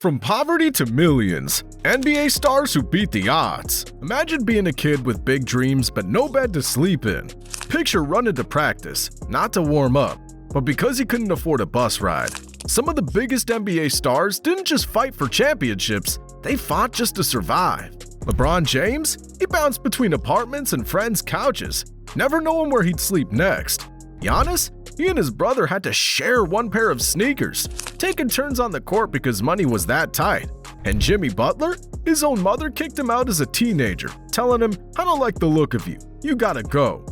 From poverty to millions, NBA stars who beat the odds. Imagine being a kid with big dreams but no bed to sleep in. Picture running to practice, not to warm up, but because he couldn't afford a bus ride. Some of the biggest NBA stars didn't just fight for championships, they fought just to survive. LeBron James? He bounced between apartments and friends' couches, never knowing where he'd sleep next. Giannis? He and his brother had to share one pair of sneakers, taking turns on the court because money was that tight. And Jimmy Butler? His own mother kicked him out as a teenager, telling him, "I don't like the look of you. You gotta go."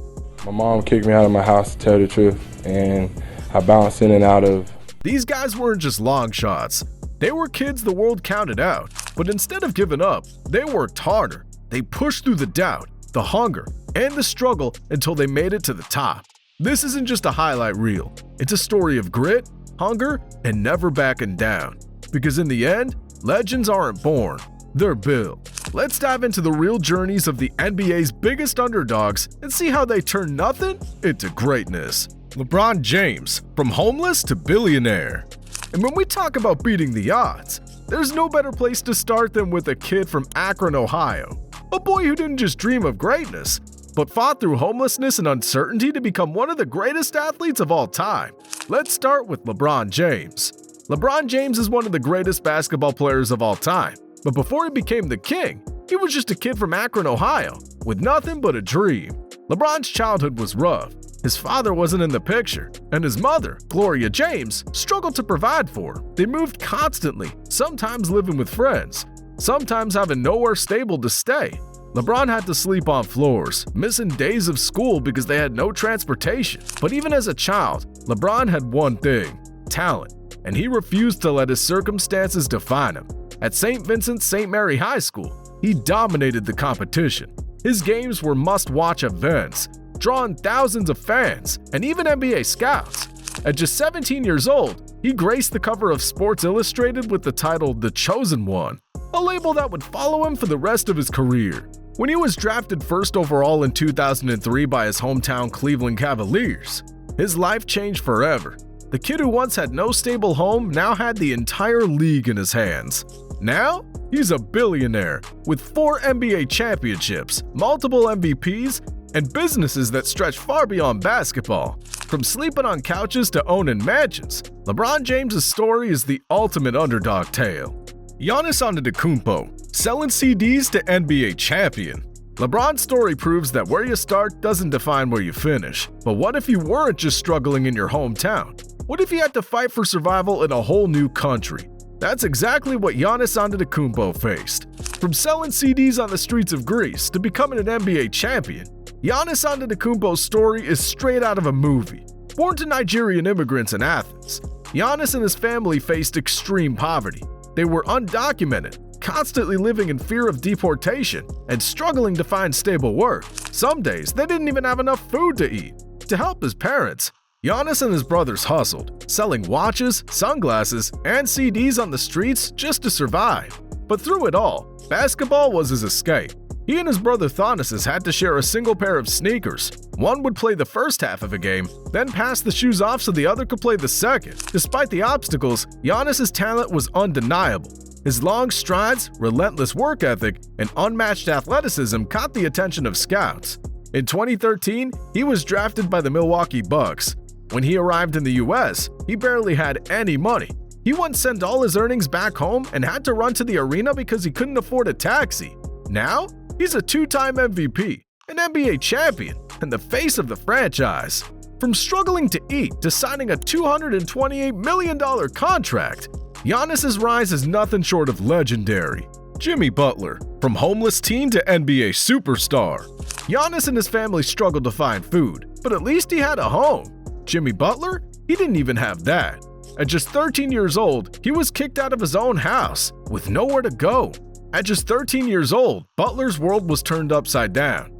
My mom kicked me out of my house, to tell the truth, and I bounced in and out of. These guys weren't just long shots. They were kids the world counted out. But instead of giving up, they worked harder. They pushed through the doubt, the hunger, and the struggle until they made it to the top. This isn't just a highlight reel. It's a story of grit, hunger, and never backing down. Because in the end, legends aren't born, they're built. Let's dive into the real journeys of the NBA's biggest underdogs and see how they turn nothing into greatness. LeBron James, from homeless to billionaire. And when we talk about beating the odds, there's no better place to start than with a kid from Akron, Ohio. A boy who didn't just dream of greatness, but fought through homelessness and uncertainty to become one of the greatest athletes of all time. Let's start with LeBron James. LeBron James is one of the greatest basketball players of all time, but before he became the king, he was just a kid from Akron, Ohio, with nothing but a dream. LeBron's childhood was rough. His father wasn't in the picture, and his mother, Gloria James, struggled to provide for him. They moved constantly, sometimes living with friends, sometimes having nowhere stable to stay. LeBron had to sleep on floors, missing days of school because they had no transportation. But even as a child, LeBron had one thing: talent, and he refused to let his circumstances define him. At St. Vincent St. Mary High School, he dominated the competition. His games were must-watch events, drawing thousands of fans and even NBA scouts. At just 17 years old, he graced the cover of Sports Illustrated with the title The Chosen One, a label that would follow him for the rest of his career. When he was drafted first overall in 2003 by his hometown Cleveland Cavaliers, his life changed forever. The kid who once had no stable home now had the entire league in his hands. Now, he's a billionaire with 4 NBA championships, multiple MVPs, and businesses that stretch far beyond basketball. From sleeping on couches to owning mansions, LeBron James' story is the ultimate underdog tale. Giannis Antetokounmpo, selling CDs to NBA champion. LeBron's story proves that where you start doesn't define where you finish. But what if you weren't just struggling in your hometown? What if you had to fight for survival in a whole new country? That's exactly what Giannis Antetokounmpo faced. From selling CDs on the streets of Greece to becoming an NBA champion, Giannis Antetokounmpo's story is straight out of a movie. Born to Nigerian immigrants in Athens, Giannis and his family faced extreme poverty. They were undocumented, constantly living in fear of deportation, and struggling to find stable work. Some days, they didn't even have enough food to eat. To help his parents, Giannis and his brothers hustled, selling watches, sunglasses, and CDs on the streets just to survive. But through it all, basketball was his escape. He and his brother Thanasis had to share a single pair of sneakers. One would play the first half of a game, then pass the shoes off so the other could play the second. Despite the obstacles, Giannis' talent was undeniable. His long strides, relentless work ethic, and unmatched athleticism caught the attention of scouts. In 2013, he was drafted by the Milwaukee Bucks. When he arrived in the US, he barely had any money. He once sent all his earnings back home and had to run to the arena because he couldn't afford a taxi. Now, he's a 2-time MVP, an NBA champion, and the face of the franchise. From struggling to eat to signing a $228 million contract, Giannis' rise is nothing short of legendary. Jimmy Butler, from homeless teen to NBA superstar. Giannis and his family struggled to find food, but at least he had a home. Jimmy Butler? He didn't even have that. At just 13 years old, he was kicked out of his own house, with nowhere to go. At just 13 years old, Butler's world was turned upside down.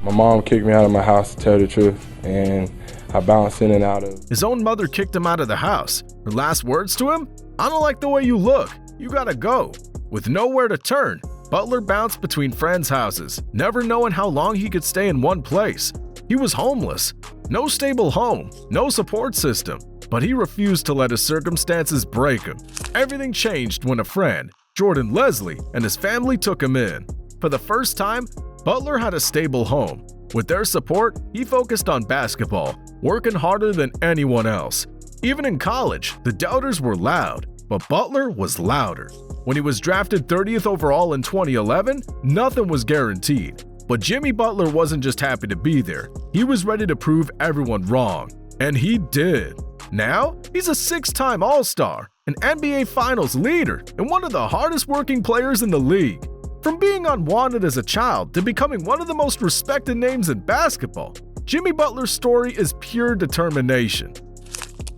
My mom kicked me out of my house, to tell the truth, and I bounced in and out of. His own mother kicked him out of the house. Her last words to him? "I don't like the way you look. You gotta go." With nowhere to turn, Butler bounced between friends' houses, never knowing how long he could stay in one place. He was homeless. No stable home, no support system. but he refused to let his circumstances break him. Everything changed when a friend, Jordan Leslie, and his family took him in. For the first time, Butler had a stable home. With their support, he focused on basketball, working harder than anyone else. Even in college, the doubters were loud, but Butler was louder. When he was drafted 30th overall in 2011, nothing was guaranteed. But Jimmy Butler wasn't just happy to be there, he was ready to prove everyone wrong. And he did. Now, he's a 6-time All-Star, an NBA Finals leader, and one of the hardest working players in the league. From being unwanted as a child to becoming one of the most respected names in basketball, Jimmy Butler's story is pure determination.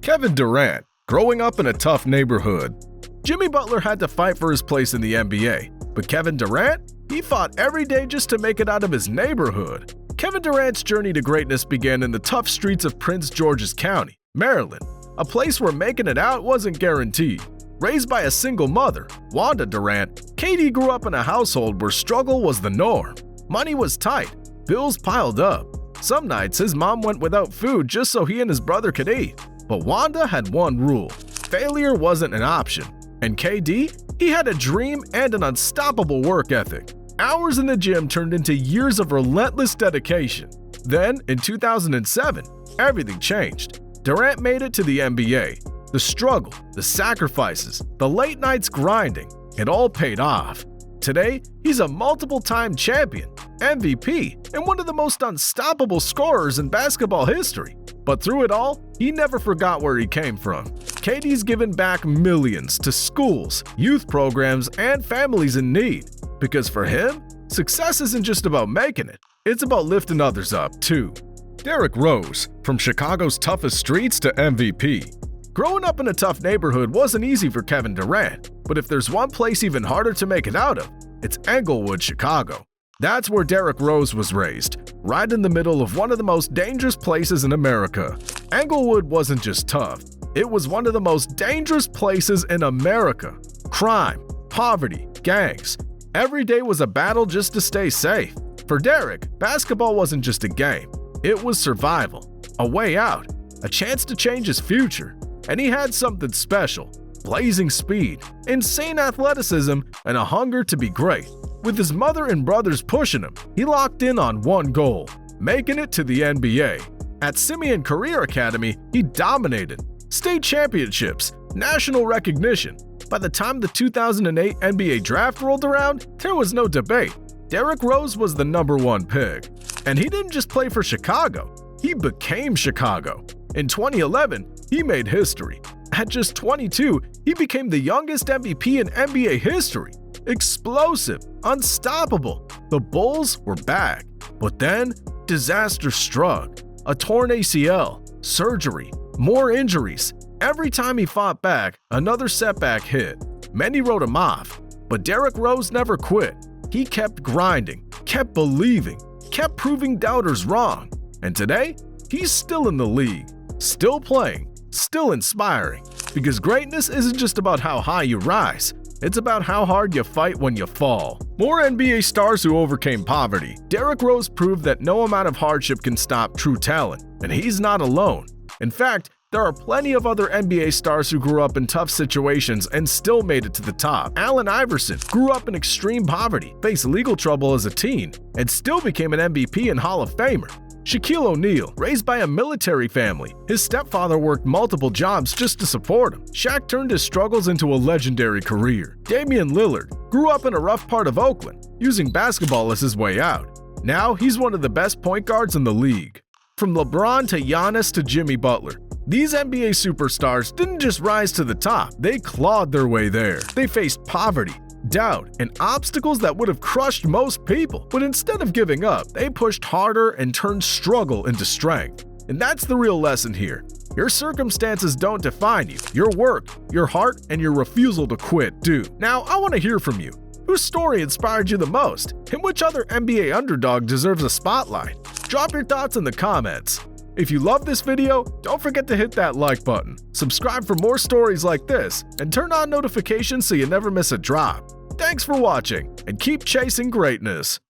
Kevin Durant, growing up in a tough neighborhood. Jimmy Butler had to fight for his place in the NBA, but Kevin Durant, he fought every day just to make it out of his neighborhood. Kevin Durant's journey to greatness began in the tough streets of Prince George's County, Maryland, a place where making it out wasn't guaranteed. Raised by a single mother, Wanda Durant, KD grew up in a household where struggle was the norm. Money was tight, bills piled up. Some nights his mom went without food just so he and his brother could eat. But Wanda had one rule: failure wasn't an option. And KD, he had a dream and an unstoppable work ethic. Hours in the gym turned into years of relentless dedication. Then, in 2007, everything changed. Durant made it to the NBA. The struggle, the sacrifices, the late nights grinding, it all paid off. Today, he's a multiple-time champion, MVP, and one of the most unstoppable scorers in basketball history. But through it all, he never forgot where he came from. KD's given back millions to schools, youth programs, and families in need. Because for him, success isn't just about making it, it's about lifting others up too. Derrick Rose, from Chicago's toughest streets to MVP. Growing up in a tough neighborhood wasn't easy for Kevin Durant, but if there's one place even harder to make it out of, it's Englewood, Chicago. That's where Derrick Rose was raised, right in the middle of one of the most dangerous places in America. Englewood wasn't just tough, it was one of the most dangerous places in America. Crime, poverty, gangs. Every day was a battle just to stay safe. For Derrick, basketball wasn't just a game, it was survival, a way out, a chance to change his future. And he had something special: blazing speed, insane athleticism, and a hunger to be great. With his mother and brothers pushing him, he locked in on one goal: making it to the NBA. At Simeon Career Academy, he dominated. State championships, national recognition. By the time the 2008 NBA draft rolled around, there was no debate. Derrick Rose was the #1 pick. And he didn't just play for Chicago, he became Chicago. In 2011, he made history. At just 22, he became the youngest MVP in NBA history. Explosive, unstoppable. The Bulls were back. But then, disaster struck. A torn ACL, surgery, more injuries. Every time he fought back, another setback hit. Many wrote him off. But Derrick Rose never quit. He kept grinding, kept believing, kept proving doubters wrong. And today, he's still in the league, still playing, still inspiring. Because greatness isn't just about how high you rise, it's about how hard you fight when you fall. More NBA stars who overcame poverty. Derrick Rose proved that no amount of hardship can stop true talent, and he's not alone. In fact, there are plenty of other NBA stars who grew up in tough situations and still made it to the top. Allen Iverson grew up in extreme poverty, faced legal trouble as a teen, and still became an MVP and Hall of Famer. Shaquille O'Neal, raised by a military family. His stepfather worked multiple jobs just to support him. Shaq turned his struggles into a legendary career. Damian Lillard grew up in a rough part of Oakland, using basketball as his way out. Now he's one of the best point guards in the league. From LeBron to Giannis to Jimmy Butler, these NBA superstars didn't just rise to the top, they clawed their way there. They faced poverty, doubt, and obstacles that would have crushed most people. But instead of giving up, they pushed harder and turned struggle into strength. And that's the real lesson here. Your circumstances don't define you. Your work, your heart, and your refusal to quit do. Now, I want to hear from you. Whose story inspired you the most? And which other NBA underdog deserves a spotlight? Drop your thoughts in the comments. If you love this video, don't forget to hit that like button, subscribe for more stories like this, and turn on notifications so you never miss a drop. Thanks for watching, and keep chasing greatness.